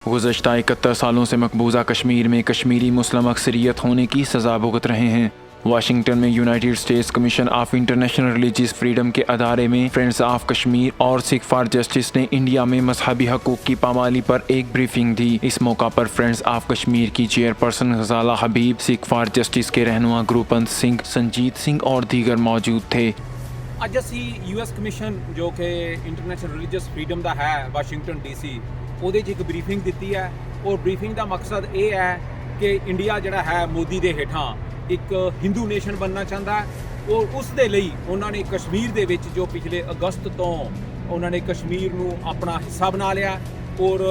गुज़श्ता 71 सालों से मकबूजा कश्मीर में कश्मीरी मुस्लिम अक्सरियत होने की सज़ा भुगत रहे हैं। वाशिंगटन में United states commission of international religious freedom के अदारे में फ्रेंड्स ऑफ कश्मीर और सिख फॉर जस्टिस ने इंडिया में मजहबी हकूक़ की पामाली पर एक ब्रीफिंग दी। इस मौका पर फ्रेंड्स ऑफ कश्मीर की chairperson Ghazala Habib, Sikh for justice के रहनुमा गुरपंत सिंह, संजीत सिंह और दीगर मौजूद थे। ਅੱਜ ਅਸੀਂ ਯੂਐਸ ਕਮਿਸ਼ਨ ਜੋ ਕਿ ਇੰਟਰਨੈਸ਼ਨਲ ਰਿਲੀਜੀਅਸ ਫਰੀडम ਦਾ ਹੈ ਵਾਸ਼ਿੰਗਟਨ ਡੀਸੀ ਉਹਦੇ 'ਚ ਇੱਕ ਬਰੀਫਿੰਗ ਦਿੱਤੀ ਹੈ ਔਰ ਬਰੀਫਿੰਗ ਦਾ ਮਕਸਦ ਇਹ ਹੈ ਕਿ ਇੰਡੀਆ ਜਿਹੜਾ ਹੈ ਮੋਦੀ ਦੇ ਹੇਠਾਂ ਇੱਕ ਹਿੰਦੂ ਨੇਸ਼ਨ ਬਣਨਾ ਚਾਹੁੰਦਾ ਹੈ ਔਰ ਉਸ ਦੇ ਲਈ ਉਹਨਾਂ ਨੇ ਕਸ਼ਮੀਰ ਦੇ ਵਿੱਚ ਜੋ ਪਿਛਲੇ ਅਗਸਤ ਤੋਂ ਉਹਨਾਂ ਨੇ ਕਸ਼ਮੀਰ ਨੂੰ ਆਪਣਾ ਹਿੱਸਾ ਬਣਾ ਲਿਆ ਔਰ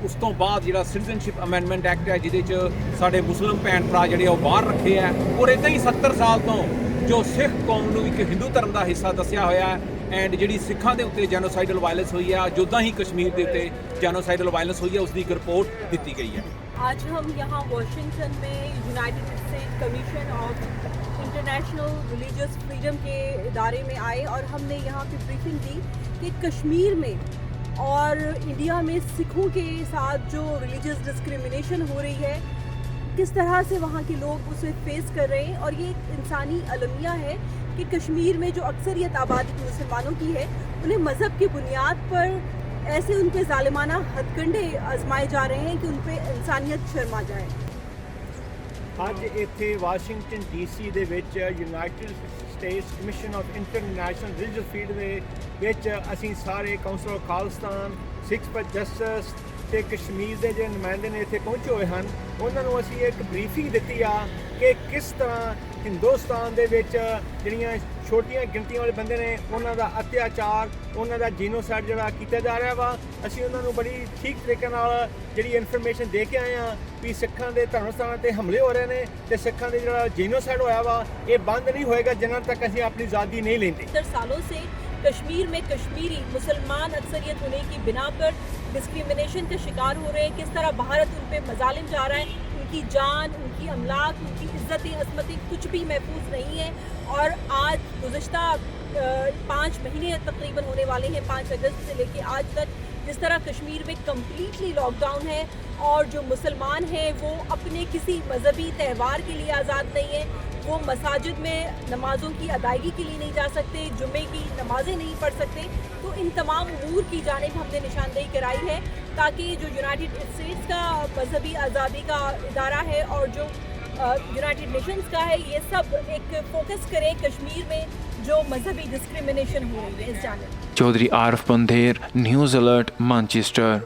ਉਸ ਤੋਂ ਬਾਅਦ ਜਿਹੜਾ ਸਿਟੀਜ਼ਨਸ਼ਿਪ ਅਮੈਂਡਮੈਂਟ ਐਕਟ ਹੈ ਜਿਹਦੇ 'ਚ ਸਾਡੇ ਮੁਸਲਿਮ ਭੈਣ ਭਰਾ ਜਿਹੜੇ ਉਹ ਬਾਹਰ ਰੱਖੇ ਆ ਔਰ ਇੱਦਾਂ ਹੀ 70 ਸਾਲ ਤੋਂ ਜੋ ਸਿੱਖ ਕੌਮ ਨੂੰ ਇੱਕ ਹਿੰਦੂ ਧਰਮ ਦਾ ਹਿੱਸਾ ਦੱਸਿਆ ਹੋਇਆ ਹੈ ਐਂਡ ਜਿਹੜੀ ਸਿੱਖਾਂ ਦੇ ਉੱਤੇ ਜੈਨੋਸਾਈਡਲ ਵਾਇਲੈਂਸ ਹੋਈ ਹੈ ਜੋਦਾਂ ਹੀ ਕਸ਼ਮੀਰ ਦੇ ਉੱਤੇ ਜੈਨੋਸਾਈਡਲ ਵਾਇਲੈਂਸ ਹੋਈ ਹੈ ਉਸ ਦੀ ਇੱਕ ਰਿਪੋर्ट ਦਿੱਤੀ ਗਈ है। आज हम यहाँ वॉशिंगटन में United states commission of international religious freedom के इदारे में आए और हमने यहाँ पे ब्रीफिंग दी कि कश्मीर में और इंडिया में सिखों के साथ जो रिलीजियस डिस्क्रिमिनेशन हो रही है किस तरह से वहाँ के लोग उसे फेस कर रहे हैं और ये एक इंसानी अलमिया है कि कश्मीर में जो अक्सरियत आबादी मुसलमानों की है उन्हें मज़हब की बुनियाद पर ऐसे उन पे ज़ालिमाना हथकंडे आजमाए जा रहे हैं कि उन पे इंसानियत शर्मा जाए। ਅੱਜ ਇੱਥੇ ਵਾਸ਼ਿੰਗਟਨ ਡੀਸੀ ਦੇ ਵਿੱਚ United States commission of international religious freedom ਦੇ ਵਿੱਚ ਅਸੀਂ ਸਾਰੇ council of Khalistan, Sikh for justice ਤੇ ਕਸ਼ਮੀਰ ਦੇ ਜਿਹੜੇ ਨੁਮਾਇੰਦੇ ਨੇ ਇੱਥੇ ਪਹੁੰਚੇ ਹੋਏ ਹਨ ਉਹਨਾਂ ਨੂੰ ਅਸੀਂ ਇੱਕ ਬਰੀਫਿੰਗ ਦਿੱਤੀ ਆ ਕਿ ਕਿਸ ਤਰ੍ਹਾਂ ਹਿੰਦੁਸਤਾਨ ਦੇ ਵਿੱਚ ਜਿਹੜੀਆਂ ਛੋਟੀਆਂ ਗਿਣਤੀਆਂ ਵਾਲੇ ਬੰਦੇ ਨੇ ਉਹਨਾਂ ਦਾ ਅਤਿਆਚਾਰ, ਉਹਨਾਂ ਦਾ ਜੀਨੋਸਾਈਡ ਜਿਹੜਾ ਕੀਤਾ ਜਾ ਰਿਹਾ ਵਾ। ਅਸੀਂ ਉਹਨਾਂ ਨੂੰ ਬੜੀ ਠੀਕ ਤਰੀਕੇ ਨਾਲ ਜਿਹੜੀ ਇਨਫੋਰਮੇਸ਼ਨ ਦੇ ਕੇ ਆਏ ਆ ਵੀ ਸਿੱਖਾਂ ਦੇ ਧਰਮ ਸਥਾਨਾਂ ਤੇ ਹਮਲੇ ਹੋ ਰਹੇ ਨੇ ਤੇ ਸਿੱਖਾਂ ਦੇ ਜਿਹੜਾ ਜੀਨੋਸਾਈਡ ਹੋਇਆ ਵਾ ਇਹ ਬੰਦ ਨਹੀਂ ਹੋਏਗਾ ਜਿੰਨਾ ਤੱਕ ਅਸੀਂ ਆਪਣੀ आज़ादी नहीं लेंगे। 70 सालों से कश्मीर में कश्मीरी मुसलमान अक्सरियत होने की बिना पर डिस्क्रिमिनेशन का शिकार हो रहे हैं। किस तरह भारत उन पे मजालिम जा रहा है, उनकी जान, उनकी अमलाक, उनकी इज्जत असमती कुछ भी महफूज नहीं है। और आज गुज़श्ता 5 महीने तकरीबन होने वाले हैं, 5 अगस्त से लेके आज तक जिस तरह कश्मीर में कम्प्लीटली लॉकडाउन है और जो मुसलमान हैं वो अपने किसी मजहबी त्यौहार के लिए आज़ाद नहीं है, वो मसाजिद में नमाज़ों की अदायगी के लिए नहीं जा सकते, जुम्मे की नमाज़ें नहीं पढ़ सकते। तो इन तमाम अमूर की जानिब हमने निशानदेही कराई है ताकि जो यूनाइटेड स्टेट्स का मजहबी आज़ादी का इदारा है और जो यूनाइटेड नेशंस का है ये सब एक फोकस करें कश्मीर में जो मजहबी डिस्क्रिमिनेशन हो रही है इस जानिब। Chaudhry Arif Bandher, news alert, Manchester.